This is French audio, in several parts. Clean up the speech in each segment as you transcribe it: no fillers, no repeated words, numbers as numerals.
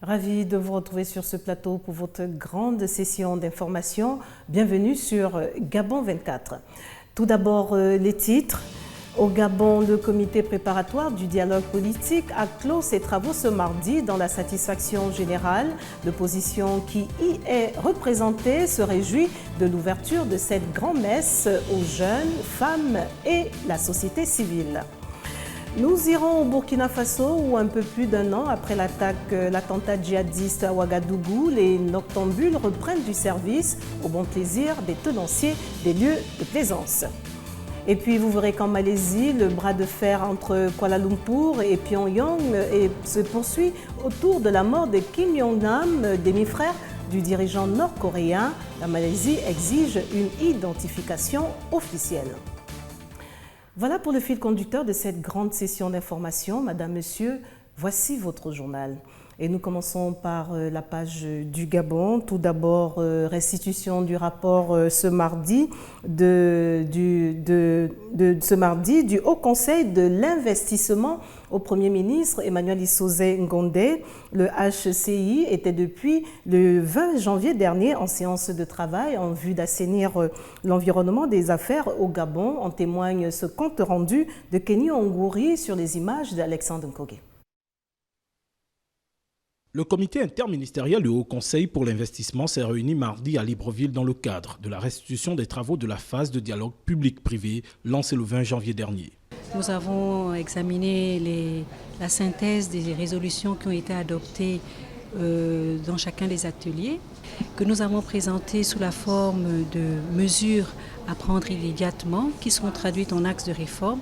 Ravi de vous retrouver sur ce plateau pour votre grande session d'information. Bienvenue sur Gabon 24. Tout d'abord, les titres. Au Gabon, le comité préparatoire du dialogue politique a clos ses travaux ce mardi dans la satisfaction générale. L'opposition qui y est représentée se réjouit de l'ouverture de cette grand-messe aux jeunes, femmes et la société civile. Nous irons au Burkina Faso où un peu plus d'un an après l'attentat djihadiste à Ouagadougou, les noctambules reprennent du service au bon plaisir des tenanciers des lieux de plaisance. Et puis vous verrez qu'en Malaisie, le bras de fer entre Kuala Lumpur et Pyongyang se poursuit autour de la mort de Kim Jong-nam, demi-frère du dirigeant nord-coréen. La Malaisie exige une identification officielle. Voilà pour le fil conducteur de cette grande session d'information. Madame, Monsieur, voici votre journal. Et nous commençons par la page du Gabon. Tout d'abord, restitution du rapport ce mardi du Haut Conseil de l'investissement au Premier ministre Emmanuel Issoze Ngondé. Le HCI était depuis le 20 janvier dernier en séance de travail en vue d'assainir l'environnement des affaires au Gabon. En témoigne ce compte rendu de Kenny Ongouri sur les images d'Alexandre Nkogé. Le comité interministériel du Haut Conseil pour l'investissement s'est réuni mardi à Libreville dans le cadre de la restitution des travaux de la phase de dialogue public-privé lancée le 20 janvier dernier. Nous avons examiné la synthèse des résolutions qui ont été adoptées dans chacun des ateliers, que nous avons présentées sous la forme de mesures à prendre immédiatement, qui seront traduites en axes de réforme.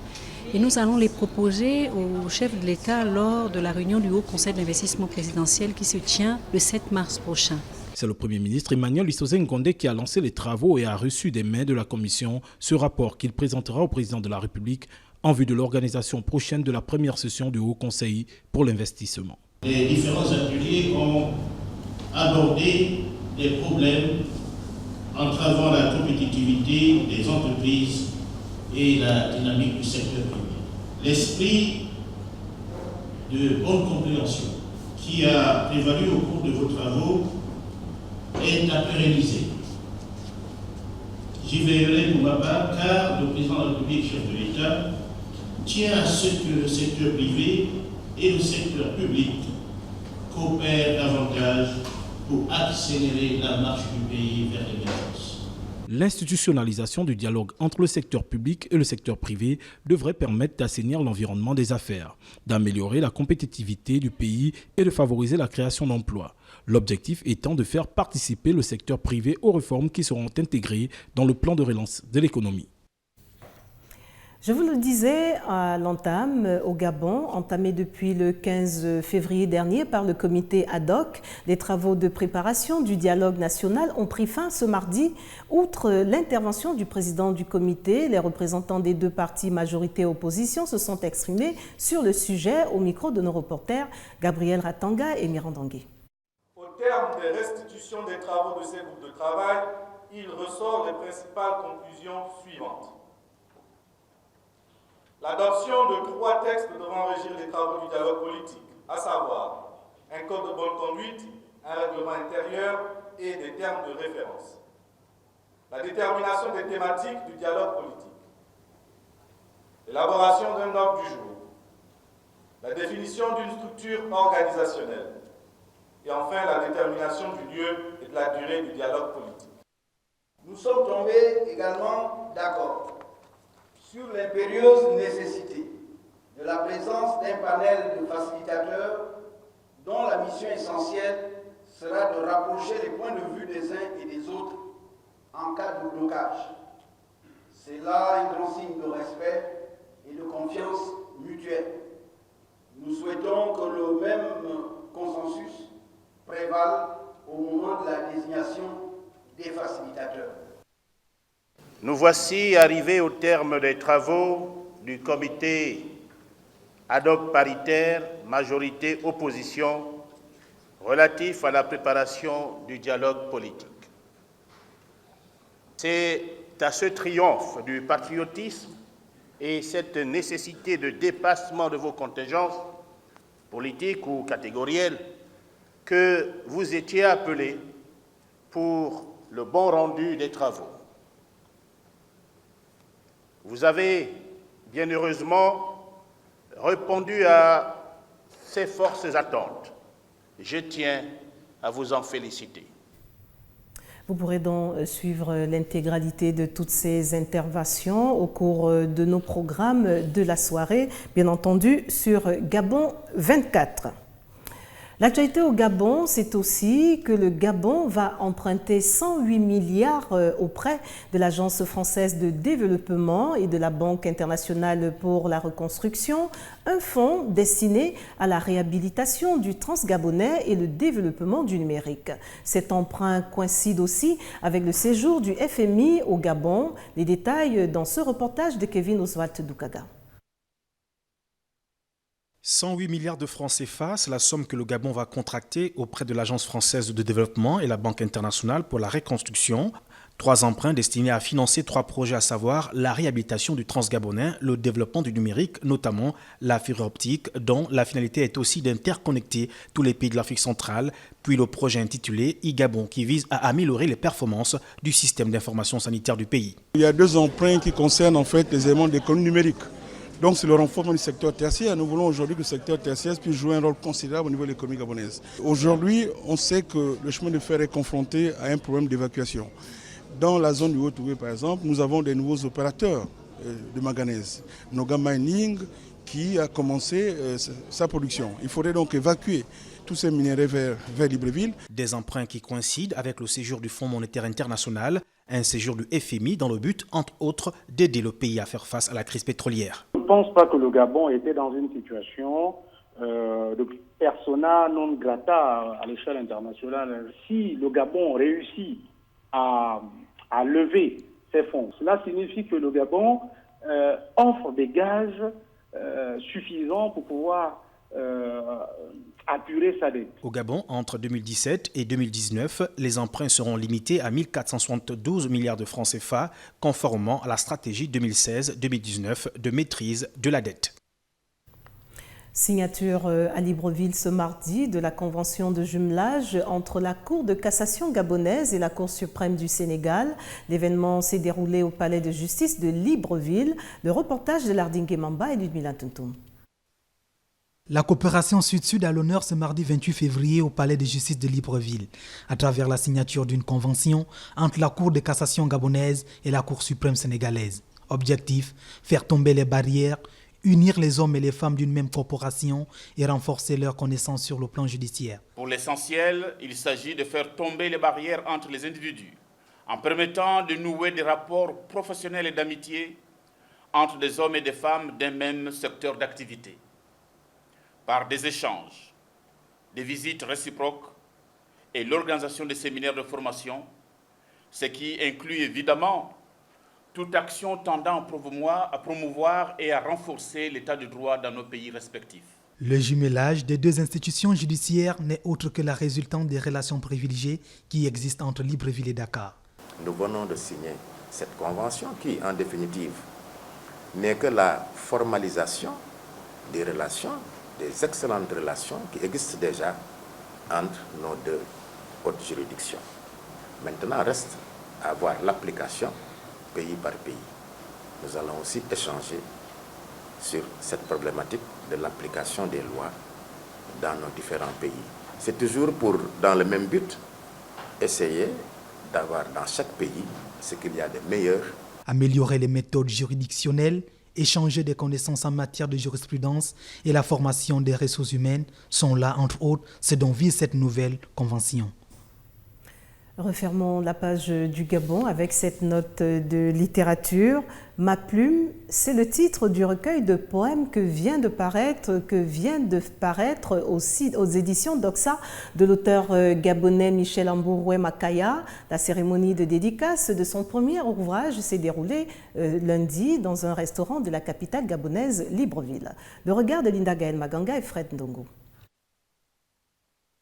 Et nous allons les proposer au chef de l'État lors de la réunion du Haut Conseil d'investissement présidentiel qui se tient le 7 mars prochain. C'est le Premier ministre Emmanuel Issoze Ngondé qui a lancé les travaux et a reçu des mains de la Commission ce rapport qu'il présentera au Président de la République en vue de l'organisation prochaine de la première session du Haut Conseil pour l'investissement. Les différents ateliers ont abordé des problèmes entravant la compétitivité des entreprises et la dynamique du secteur privé. L'esprit de bonne compréhension qui a prévalu au cours de vos travaux est à pérenniser. J'y veillerai pour ma part car le président de la République, chef de l'État, tient à ce que le secteur privé et le secteur public coopèrent davantage pour accélérer la marche du pays vers l'émergence. L'institutionnalisation du dialogue entre le secteur public et le secteur privé devrait permettre d'assainir l'environnement des affaires, d'améliorer la compétitivité du pays et de favoriser la création d'emplois. L'objectif étant de faire participer le secteur privé aux réformes qui seront intégrées dans le plan de relance de l'économie. Je vous le disais à l'entame, au Gabon, entamé depuis le 15 février dernier par le comité ad hoc, les travaux de préparation du dialogue national ont pris fin ce mardi. Outre l'intervention du président du comité, les représentants des deux partis majorité et opposition se sont exprimés sur le sujet au micro de nos reporters Gabriel Ratanga et Mirandangui. Au terme des restitutions des travaux de ces groupes de travail, il ressort les principales conclusions suivantes. L'adoption de 3 textes devant régir les travaux du dialogue politique, à savoir un code de bonne conduite, un règlement intérieur et des termes de référence. La détermination des thématiques du dialogue politique. L'élaboration d'un ordre du jour. La définition d'une structure organisationnelle. Et enfin, la détermination du lieu et de la durée du dialogue politique. Nous sommes tombés également d'accord sur l'impérieuse nécessité de la présence d'un panel de facilitateurs dont la mission essentielle sera de rapprocher les points de vue des uns et des autres en cas de blocage. C'est là un grand signe de respect et de confiance mutuelle. Nous souhaitons que le même consensus prévale au moment de la désignation des facilitateurs. Nous voici arrivés au terme des travaux du comité ad hoc paritaire majorité-opposition relatif à la préparation du dialogue politique. C'est à ce triomphe du patriotisme et cette nécessité de dépassement de vos contingences politiques ou catégorielles que vous étiez appelés pour le bon rendu des travaux. Vous avez bien heureusement répondu à ces fortes attentes. Je tiens à vous en féliciter. Vous pourrez donc suivre l'intégralité de toutes ces interventions au cours de nos programmes de la soirée, bien entendu sur Gabon 24. L'actualité au Gabon, c'est aussi que le Gabon va emprunter 108 milliards auprès de l'Agence française de développement et de la Banque internationale pour la reconstruction, un fonds destiné à la réhabilitation du transgabonais et le développement du numérique. Cet emprunt coïncide aussi avec le séjour du FMI au Gabon. Les détails dans ce reportage de Kevin Oswald Doukaga. 108 milliards de francs CFA, c'est la somme que le Gabon va contracter auprès de l'Agence française de développement et la Banque internationale pour la reconstruction. 3 emprunts destinés à financer 3 projets, à savoir la réhabilitation du transgabonais, le développement du numérique, notamment la fibre optique, dont la finalité est aussi d'interconnecter tous les pays de l'Afrique centrale, puis le projet intitulé e-Gabon qui vise à améliorer les performances du système d'information sanitaire du pays. Il y a 2 emprunts qui concernent en fait les éléments d'économie numérique. Donc c'est le renforcement du secteur tertiaire. Nous voulons aujourd'hui que le secteur tertiaire puisse jouer un rôle considérable au niveau de l'économie gabonaise. Aujourd'hui, on sait que le chemin de fer est confronté à un problème d'évacuation. Dans la zone du Haut-Touvé, par exemple, nous avons des nouveaux opérateurs de manganèse. Noga Mining, qui a commencé sa production. Il faudrait donc évacuer tous ces minéraux vers Libreville. Des emprunts qui coïncident avec le séjour du Fonds monétaire international, un séjour du FMI dans le but, entre autres, d'aider le pays à faire face à la crise pétrolière. Je ne pense pas que le Gabon était dans une situation de persona non grata à l'échelle internationale. Si le Gabon réussit à lever ces fonds, cela signifie que le Gabon offre des gages suffisants pour pouvoir apurer sa dette. Au Gabon, entre 2017 et 2019, les emprunts seront limités à 1 472 milliards de francs CFA, conformément à la stratégie 2016-2019 de maîtrise de la dette. Signature à Libreville ce mardi de la convention de jumelage entre la Cour de cassation gabonaise et la Cour suprême du Sénégal. L'événement s'est déroulé au palais de justice de Libreville. Le reportage de Lardingue Mamba et Ludmila Tuntum. La coopération Sud-Sud a l'honneur ce mardi 28 février au palais de justice de Libreville, à travers la signature d'une convention entre la Cour de cassation gabonaise et la Cour suprême sénégalaise. Objectif, faire tomber les barrières, unir les hommes et les femmes d'une même corporation et renforcer leurs connaissances sur le plan judiciaire. Pour l'essentiel, il s'agit de faire tomber les barrières entre les individus, en permettant de nouer des rapports professionnels et d'amitié entre des hommes et des femmes d'un même secteur d'activité, par des échanges, des visites réciproques et l'organisation de séminaires de formation, ce qui inclut évidemment toute action tendant à promouvoir et à renforcer l'état de droit dans nos pays respectifs. Le jumelage des 2 institutions judiciaires n'est autre que la résultante des relations privilégiées qui existent entre Libreville et Dakar. Nous venons de signer cette convention qui, en définitive, n'est que la formalisation des relations, des excellentes relations qui existent déjà entre nos 2 hautes juridictions. Maintenant, reste à voir l'application pays par pays. Nous allons aussi échanger sur cette problématique de l'application des lois dans nos différents pays. C'est toujours dans le même but, essayer d'avoir dans chaque pays ce qu'il y a de meilleur. Améliorer les méthodes juridictionnelles, échanger des connaissances en matière de jurisprudence et la formation des ressources humaines sont là, entre autres, ce dont vise cette nouvelle convention. Refermons la page du Gabon avec cette note de littérature. Ma plume, c'est le titre du recueil de poèmes que vient de paraître aussi aux éditions Doxa de l'auteur gabonais Michel Ambouroué Makaya. La cérémonie de dédicace de son premier ouvrage s'est déroulée lundi dans un restaurant de la capitale gabonaise, Libreville. Le regard de Linda Gaël Maganga et Fred Ndongo.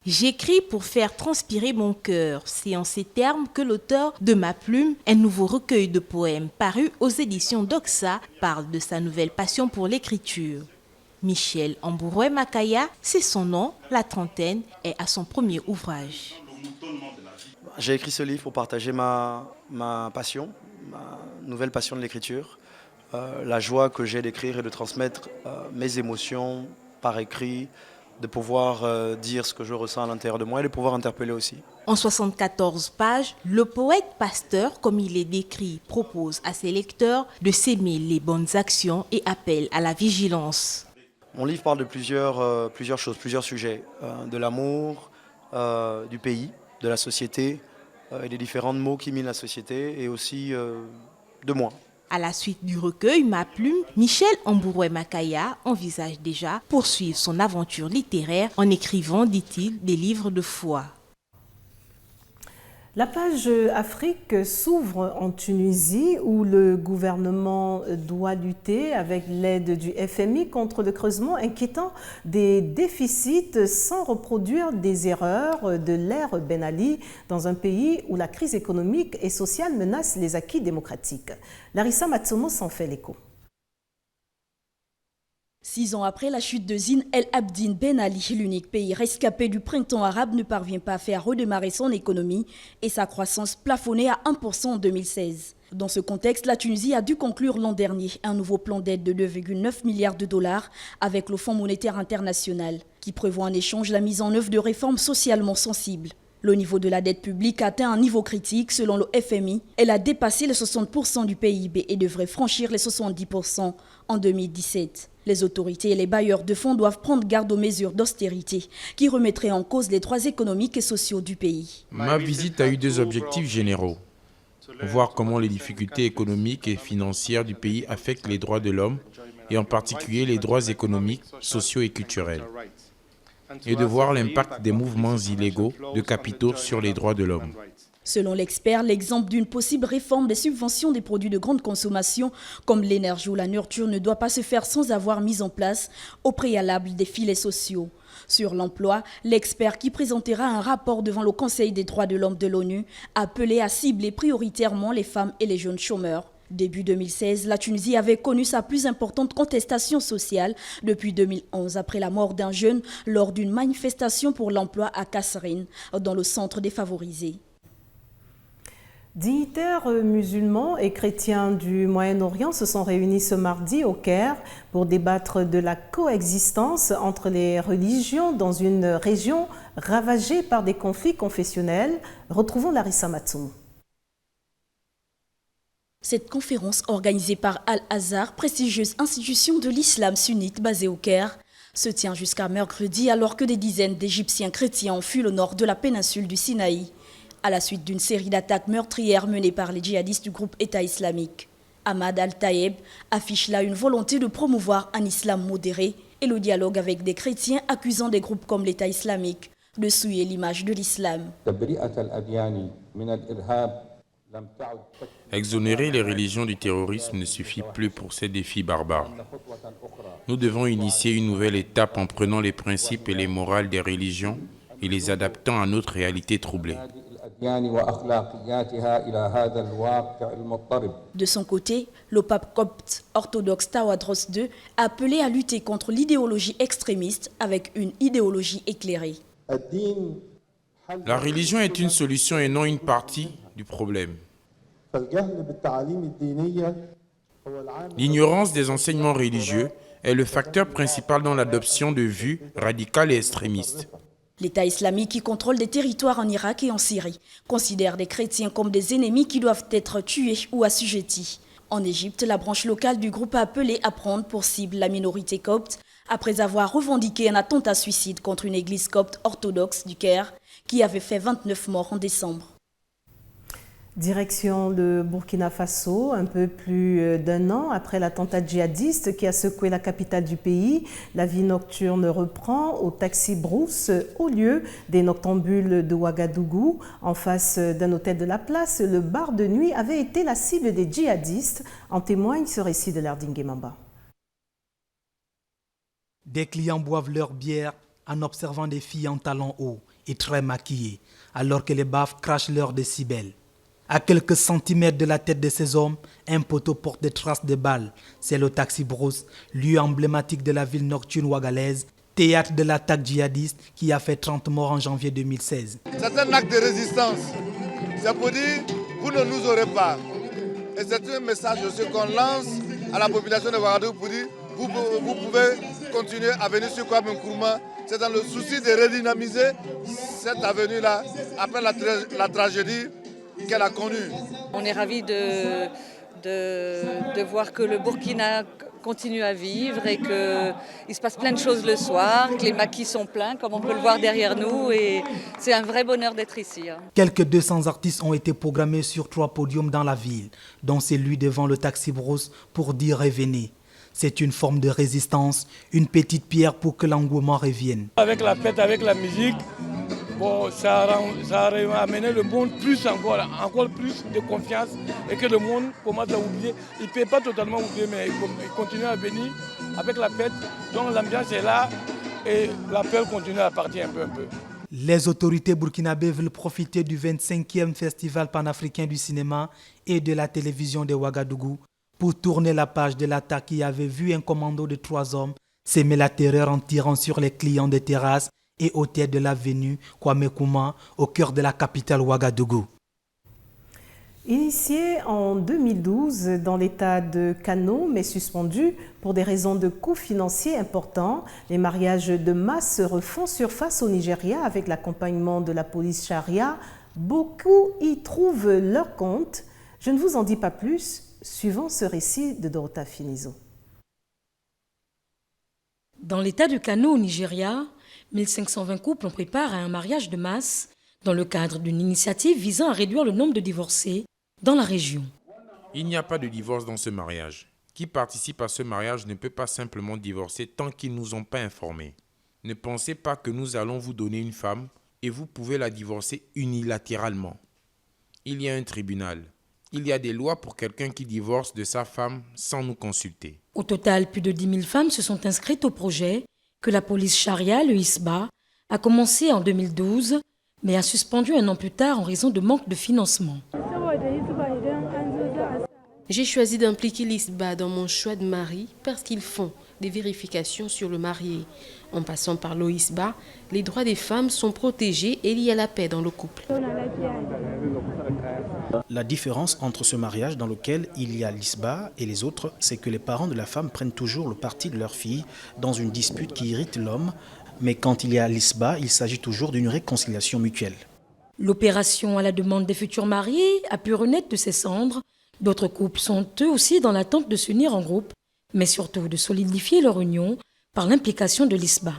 J'écris pour faire transpirer mon cœur. C'est en ces termes que l'auteur de Ma plume, un nouveau recueil de poèmes paru aux éditions Doxa, parle de sa nouvelle passion pour l'écriture. Michel Ambouroué Makaya, c'est son nom, la trentaine, est à son premier ouvrage. J'ai écrit ce livre pour partager ma passion, ma nouvelle passion de l'écriture, la joie que j'ai d'écrire et de transmettre mes émotions par écrit, de pouvoir dire ce que je ressens à l'intérieur de moi et de pouvoir interpeller aussi. En 74 pages, le poète pasteur, comme il est décrit, propose à ses lecteurs de s'aimer les bonnes actions et appelle à la vigilance. Mon livre parle de plusieurs choses, plusieurs sujets, de l'amour, du pays, de la société, et des différents mots qui minent la société, et aussi de moi. À la suite du recueil Ma Plume, Michel Ambouroué Makaya envisage déjà poursuivre son aventure littéraire en écrivant, dit-il, des livres de foi. La page Afrique s'ouvre en Tunisie où le gouvernement doit lutter avec l'aide du FMI contre le creusement inquiétant des déficits sans reproduire des erreurs de l'ère Ben Ali dans un pays où la crise économique et sociale menace les acquis démocratiques. Larissa Matsomo s'en fait l'écho. 6 ans après la chute de Zine El Abidine Ben Ali, l'unique pays rescapé du printemps arabe ne parvient pas à faire redémarrer son économie et sa croissance plafonnée à 1% en 2016. Dans ce contexte, la Tunisie a dû conclure l'an dernier un nouveau plan d'aide de 2,9 milliards de dollars avec le Fonds monétaire international, qui prévoit en échange la mise en œuvre de réformes socialement sensibles. Le niveau de la dette publique atteint un niveau critique selon le FMI. Elle a dépassé les 60% du PIB et devrait franchir les 70% en 2017. Les autorités et les bailleurs de fonds doivent prendre garde aux mesures d'austérité qui remettraient en cause les droits économiques et sociaux du pays. Ma visite a eu 2 objectifs généraux. Voir comment les difficultés économiques et financières du pays affectent les droits de l'homme et en particulier les droits économiques, sociaux et culturels. Et de voir l'impact des mouvements illégaux de capitaux sur les droits de l'homme. Selon l'expert, l'exemple d'une possible réforme des subventions des produits de grande consommation comme l'énergie ou la nourriture ne doit pas se faire sans avoir mis en place au préalable des filets sociaux. Sur l'emploi, l'expert qui présentera un rapport devant le Conseil des droits de l'homme de l'ONU a appelé à cibler prioritairement les femmes et les jeunes chômeurs. Début 2016, la Tunisie avait connu sa plus importante contestation sociale depuis 2011 après la mort d'un jeune lors d'une manifestation pour l'emploi à Kasserine, dans le centre défavorisé. Dignitaires musulmans et chrétiens du Moyen-Orient se sont réunis ce mardi au Caire pour débattre de la coexistence entre les religions dans une région ravagée par des conflits confessionnels. Retrouvons Larissa Matsoum. Cette conférence organisée par Al-Azhar, prestigieuse institution de l'islam sunnite basée au Caire, se tient jusqu'à mercredi alors que des dizaines d'Égyptiens chrétiens ont fui le nord de la péninsule du Sinaï, à la suite d'une série d'attaques meurtrières menées par les djihadistes du groupe État islamique. Ahmad Al-Taïeb affiche là une volonté de promouvoir un islam modéré et le dialogue avec des chrétiens accusant des groupes comme l'État islamique de souiller l'image de l'islam. Exonérer les religions du terrorisme ne suffit plus pour ces défis barbares. Nous devons initier une nouvelle étape en prenant les principes et les morales des religions et les adaptant à notre réalité troublée. De son côté, le pape copte orthodoxe Tawadros II a appelé à lutter contre l'idéologie extrémiste avec une idéologie éclairée. La religion est une solution et non une partie du problème. L'ignorance des enseignements religieux est le facteur principal dans l'adoption de vues radicales et extrémistes. L'État islamique qui contrôle des territoires en Irak et en Syrie considère les chrétiens comme des ennemis qui doivent être tués ou assujettis. En Égypte, la branche locale du groupe a appelé à prendre pour cible la minorité copte après avoir revendiqué un attentat suicide contre une église copte orthodoxe du Caire qui avait fait 29 morts en décembre. Direction le Burkina Faso, un peu plus d'un an après l'attentat djihadiste qui a secoué la capitale du pays, la vie nocturne reprend au Taxi Brousse au lieu des noctambules de Ouagadougou. En face d'un hôtel de la place, le bar de nuit avait été la cible des djihadistes. En témoigne ce récit de Lardingue Mamba. Des clients boivent leur bière en observant des filles en talons hauts et très maquillées, alors que les baffes crachent leurs décibels. À quelques centimètres de la tête de ces hommes, un poteau porte des traces de balles. C'est le Taxi Bros, lieu emblématique de la ville nocturne ouagalaise, théâtre de l'attaque djihadiste qui a fait 30 morts en janvier 2016. C'est un acte de résistance. C'est pour dire, vous ne nous aurez pas. Et c'est un message aussi qu'on lance à la population de Ouagadougou pour dire, vous pouvez continuer à venir sur Kwame Nkrumah. C'est dans le souci de redynamiser cette avenue-là après la tragédie qu'elle a connue. On est ravis de voir que le Burkina continue à vivre et qu'il se passe plein de choses le soir, que les maquis sont pleins, comme on peut le voir derrière nous. Et c'est un vrai bonheur d'être ici. Quelques 200 artistes ont été programmés sur 3 podiums dans la ville, dont celui devant le Taxi Bros pour dire « Revenez ». C'est une forme de résistance, une petite pierre pour que l'engouement revienne. Avec la fête, avec la musique, bon, ça a amené le monde encore plus de confiance et que le monde commence à oublier. Il ne peut pas totalement oublier, mais il continue à venir avec la fête. Donc l'ambiance est là et la peur continue à partir un peu. Les autorités burkinabées veulent profiter du 25e Festival panafricain du cinéma et de la télévision de Ouagadougou pour tourner la page de l'attaque qui avait vu un commando de 3 hommes s'aimer la terreur en tirant sur les clients des terrasses et hôtels de l'avenue Kwame Nkrumah au cœur de la capitale Ouagadougou. Initié en 2012 dans l'état de Kano, mais suspendu pour des raisons de coûts financiers importants, les mariages de masse refont surface au Nigeria avec l'accompagnement de la police charia. Beaucoup y trouvent leur compte. Je ne vous en dis pas plus, suivant ce récit de Dorota Finizo. Dans l'état de Kano au Nigeria, 1520 couples ont préparé un mariage de masse dans le cadre d'une initiative visant à réduire le nombre de divorcés dans la région. Il n'y a pas de divorce dans ce mariage. Qui participe à ce mariage ne peut pas simplement divorcer tant qu'ils ne nous ont pas informés. Ne pensez pas que nous allons vous donner une femme et vous pouvez la divorcer unilatéralement. Il y a un tribunal. Il y a des lois pour quelqu'un qui divorce de sa femme sans nous consulter. Au total, plus de 10 000 femmes se sont inscrites au projet que la police charia, le HISBA, a commencé en 2012, mais a suspendu un an plus tard en raison de manque de financement. J'ai choisi d'impliquer l'HISBA dans mon choix de mari parce qu'ils font des vérifications sur le marié. En passant par l'OHISBA, les droits des femmes sont protégés et il y a la paix dans le couple. La différence entre ce mariage dans lequel il y a l'ISBA et les autres, c'est que les parents de la femme prennent toujours le parti de leur fille dans une dispute qui irrite l'homme, mais quand il y a l'ISBA, il s'agit toujours d'une réconciliation mutuelle. L'opération à la demande des futurs mariés a pu renaître de ses cendres. D'autres couples sont eux aussi dans l'attente de s'unir en groupe, mais surtout de solidifier leur union par l'implication de l'ISBA.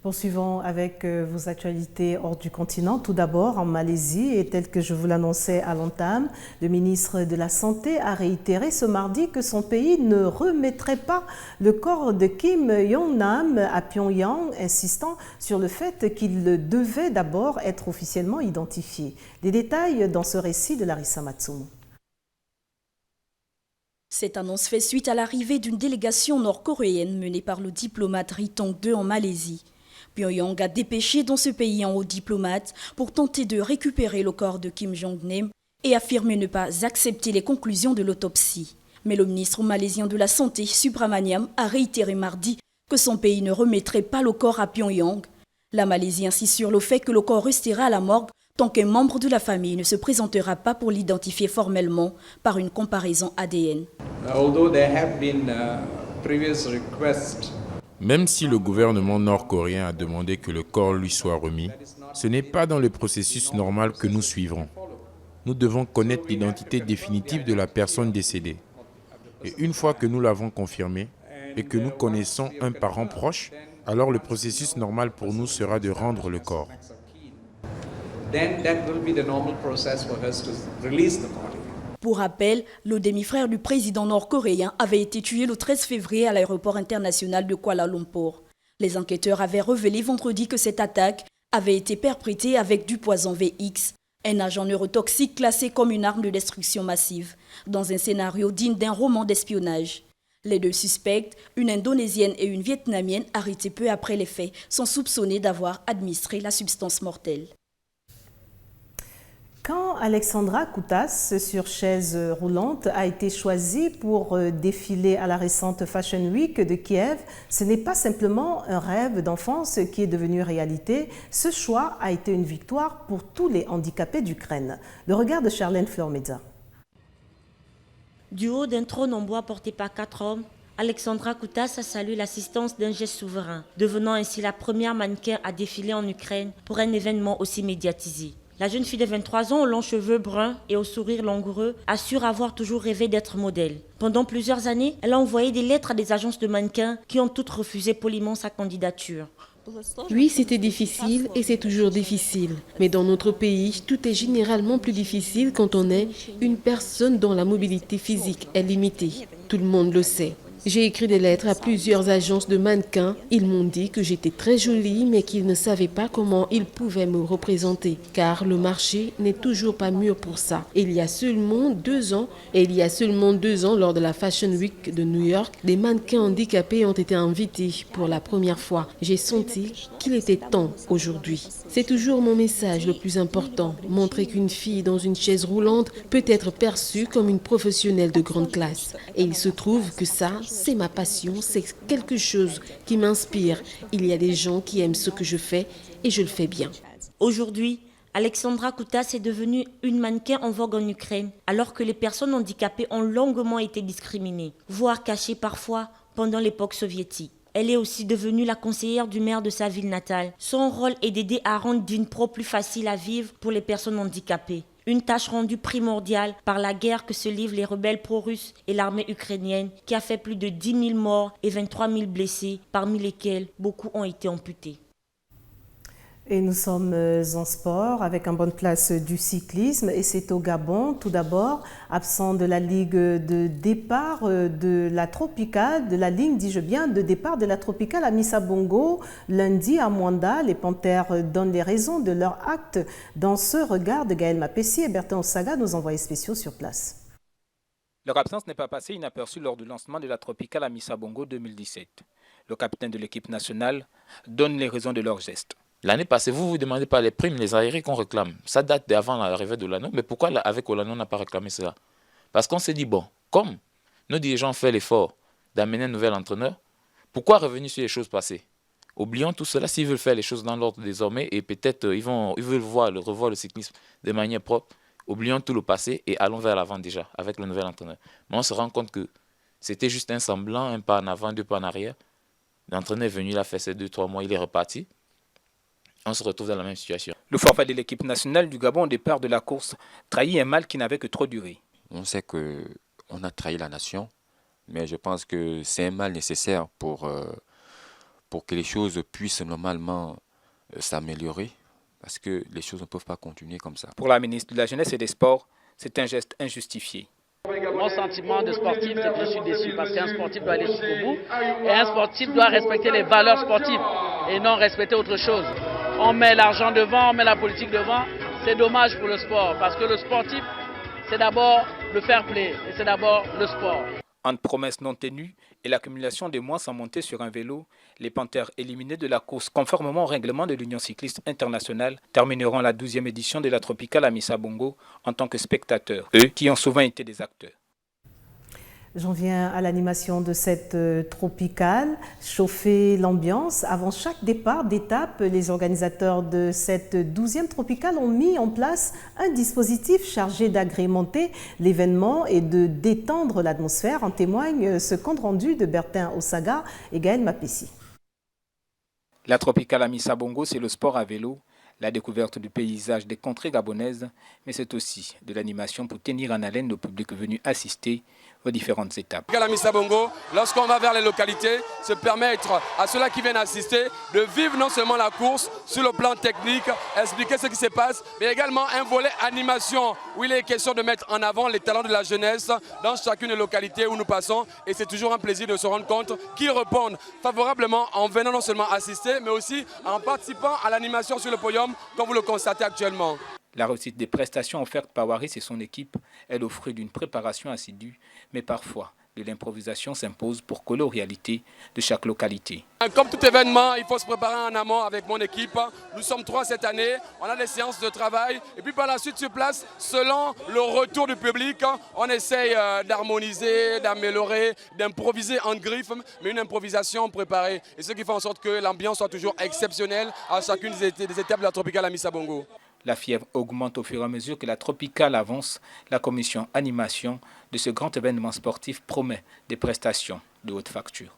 Poursuivons avec vos actualités hors du continent. Tout d'abord, en Malaisie, et tel que je vous l'annonçais à l'entame, le ministre de la Santé a réitéré ce mardi que son pays ne remettrait pas le corps de Kim Jong-nam à Pyongyang, insistant sur le fait qu'il devait d'abord être officiellement identifié. Des détails dans ce récit de Larissa Matsumo. Cette annonce fait suite à l'arrivée d'une délégation nord-coréenne menée par le diplomate Ri Tong-2 en Malaisie. Pyongyang a dépêché dans ce pays un haut diplomate pour tenter de récupérer le corps de Kim Jong-nam et affirmer ne pas accepter les conclusions de l'autopsie. Mais le ministre malaisien de la Santé, Subramaniam, a réitéré mardi que son pays ne remettrait pas le corps à Pyongyang. La Malaisie insiste sur le fait que le corps restera à la morgue tant qu'un membre de la famille ne se présentera pas pour l'identifier formellement par une comparaison ADN. Même si le gouvernement nord-coréen a demandé que le corps lui soit remis, ce n'est pas dans le processus normal que nous suivrons. Nous devons connaître l'identité définitive de la personne décédée. Et une fois que nous l'avons confirmé et que nous connaissons un parent proche, alors le processus normal pour nous sera de rendre le corps. Pour rappel, le demi-frère du président nord-coréen avait été tué le 13 février à l'aéroport international de Kuala Lumpur. Les enquêteurs avaient révélé vendredi que cette attaque avait été perpétrée avec du poison VX, un agent neurotoxique classé comme une arme de destruction massive, dans un scénario digne d'un roman d'espionnage. Les 2 suspects, une Indonésienne et une Vietnamienne, arrêtés peu après les faits, sont soupçonnés d'avoir administré la substance mortelle. Quand Alexandra Koutas, sur chaise roulante, a été choisie pour défiler à la récente Fashion Week de Kiev, ce n'est pas simplement un rêve d'enfance qui est devenu réalité. Ce choix a été une victoire pour tous les handicapés d'Ukraine. Le regard de Charlène Flormeza. Du haut d'un trône en bois porté par 4 hommes, Alexandra Koutas a salué l'assistance d'un geste souverain, devenant ainsi la première mannequin à défiler en Ukraine pour un événement aussi médiatisé. La jeune fille de 23 ans aux longs cheveux bruns et au sourire langoureux assure avoir toujours rêvé d'être modèle. Pendant plusieurs années, elle a envoyé des lettres à des agences de mannequins qui ont toutes refusé poliment sa candidature. Oui, c'était difficile et c'est toujours difficile. Mais dans notre pays, tout est généralement plus difficile quand on est une personne dont la mobilité physique est limitée. Tout le monde le sait. J'ai écrit des lettres à plusieurs agences de mannequins. Ils m'ont dit que j'étais très jolie, mais qu'ils ne savaient pas comment ils pouvaient me représenter, car le marché n'est toujours pas mûr pour ça. Et il y a seulement 2 ans, lors de la Fashion Week de New York, des mannequins handicapés ont été invités pour la première fois. J'ai senti qu'il était temps aujourd'hui. C'est toujours mon message le plus important, montrer qu'une fille dans une chaise roulante peut être perçue comme une professionnelle de grande classe. Et il se trouve que ça, c'est ma passion, c'est quelque chose qui m'inspire. Il y a des gens qui aiment ce que je fais et je le fais bien. Aujourd'hui, Alexandra Koutas est devenue une mannequin en vogue en Ukraine, alors que les personnes handicapées ont longuement été discriminées, voire cachées parfois pendant l'époque soviétique. Elle est aussi devenue la conseillère du maire de sa ville natale. Son rôle est d'aider à rendre Dnipro plus facile à vivre pour les personnes handicapées. Une tâche rendue primordiale par la guerre que se livrent les rebelles pro-russes et l'armée ukrainienne, qui a fait plus de 10 000 morts et 23 000 blessés, parmi lesquels beaucoup ont été amputés. Et nous sommes en sport avec en bonne place du cyclisme et c'est au Gabon tout d'abord, absent de la ligue de départ de la Tropicale, de la ligne, dis-je bien, de départ de la Tropicale à Missa-Bongo. Lundi à Mwanda, les Panthères donnent les raisons de leur acte. Dans ce regard de Gaël Mapessi et Bertin Osaga, nos envoyés spéciaux sur place. Leur absence n'est pas passée inaperçue lors du lancement de la Tropicale à Missa-Bongo 2017. Le capitaine de l'équipe nationale donne les raisons de leur geste. L'année passée, vous vous demandez pas les primes, les arriérés qu'on réclame. Ça date d'avant l'arrivée de l'année. Mais pourquoi avec Olano on n'a pas réclamé cela? Parce qu'on s'est dit, bon, comme nos dirigeants ont fait l'effort d'amener un nouvel entraîneur, pourquoi revenir sur les choses passées? Oublions tout cela s'ils veulent faire les choses dans l'ordre désormais et peut-être ils veulent revoir le cyclisme de manière propre. Oublions tout le passé et allons vers l'avant déjà avec le nouvel entraîneur. Mais on se rend compte que c'était juste un semblant, un pas en avant, 2 pas en arrière. L'entraîneur est venu, il a fait ses 2-3 mois, il est reparti. On se retrouve dans la même situation. Le forfait de l'équipe nationale du Gabon au départ de la course trahit un mal qui n'avait que trop duré. On sait qu'on a trahi la nation, mais je pense que c'est un mal nécessaire pour que les choses puissent normalement s'améliorer, parce que les choses ne peuvent pas continuer comme ça. Pour la ministre de la Jeunesse et des Sports, c'est un geste injustifié. Mon sentiment de sportif, c'est que je suis déçu parce qu'un sportif doit aller jusqu'au bout et un sportif doit respecter les valeurs sportives et non respecter autre chose. On met l'argent devant, on met la politique devant. C'est dommage pour le sport parce que le sportif, c'est d'abord le fair play et c'est d'abord le sport. Entre promesses non tenues et l'accumulation des mois sans monter sur un vélo, les Panthères éliminés de la course conformément au règlement de l'Union cycliste internationale termineront la 12e édition de la Tropicale à Missa-Bongo en tant que spectateurs, eux qui ont souvent été des acteurs. J'en viens à l'animation de cette tropicale, chauffer l'ambiance. Avant chaque départ d'étape, les organisateurs de cette 12e tropicale ont mis en place un dispositif chargé d'agrémenter l'événement et de détendre l'atmosphère. En témoigne ce compte rendu de Bertin Osaga et Gaël Mapessi. La tropicale à Missa-Bongo, c'est le sport à vélo, la découverte du paysage des contrées gabonaises, mais c'est aussi de l'animation pour tenir en haleine le public venu assister aux différentes étapes. À Missa-Bongo, lorsqu'on va vers les localités, se permettre à ceux-là qui viennent assister de vivre non seulement la course sur le plan technique, expliquer ce qui se passe, mais également un volet animation où il est question de mettre en avant les talents de la jeunesse dans chacune des localités où nous passons. Et c'est toujours un plaisir de se rendre compte qu'ils répondent favorablement en venant non seulement assister, mais aussi en participant à l'animation sur le podium, comme vous le constatez actuellement. La réussite des prestations offertes par Waris et son équipe est le fruit d'une préparation assidue, mais parfois de l'improvisation s'impose pour coller aux réalités de chaque localité. Comme tout événement, il faut se préparer en amont avec mon équipe. Nous sommes 3 cette année, on a des séances de travail et puis par la suite sur place, selon le retour du public, on essaye d'harmoniser, d'améliorer, d'improviser en griffe, mais une improvisation préparée. Et ce qui fait en sorte que l'ambiance soit toujours exceptionnelle à chacune des étapes de la Tropicale Amissa Bongo. La fièvre augmente au fur et à mesure que la Tropicale avance. La commission animation de ce grand événement sportif promet des prestations de haute facture.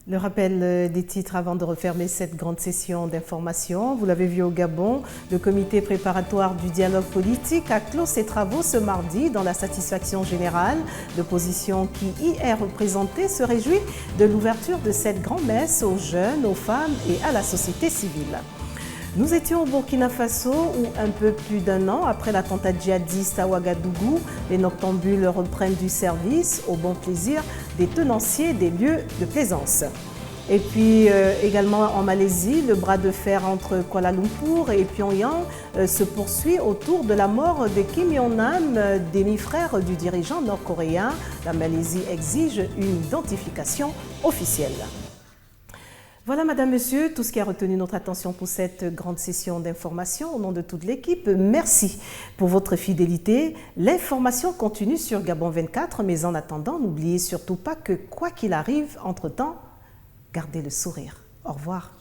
Le rappel des titres avant de refermer cette grande session d'information. Vous l'avez vu au Gabon, le comité préparatoire du dialogue politique a clos ses travaux ce mardi dans la satisfaction générale. L'opposition qui y est représentée se réjouit de l'ouverture de cette grand-messe aux jeunes, aux femmes et à la société civile. Nous étions au Burkina Faso où, un peu plus d'1 an après l'attentat djihadiste à Ouagadougou, les noctambules reprennent du service au bon plaisir des tenanciers des lieux de plaisance. Et puis également en Malaisie, le bras de fer entre Kuala Lumpur et Pyongyang se poursuit autour de la mort de Kim Jong-nam, demi-frère du dirigeant nord-coréen. La Malaisie exige une identification officielle. Voilà, Madame, Monsieur, tout ce qui a retenu notre attention pour cette grande session d'information. Au nom de toute l'équipe, merci pour votre fidélité. L'information continue sur Gabon 24, mais en attendant, n'oubliez surtout pas que quoi qu'il arrive, entre-temps, gardez le sourire. Au revoir.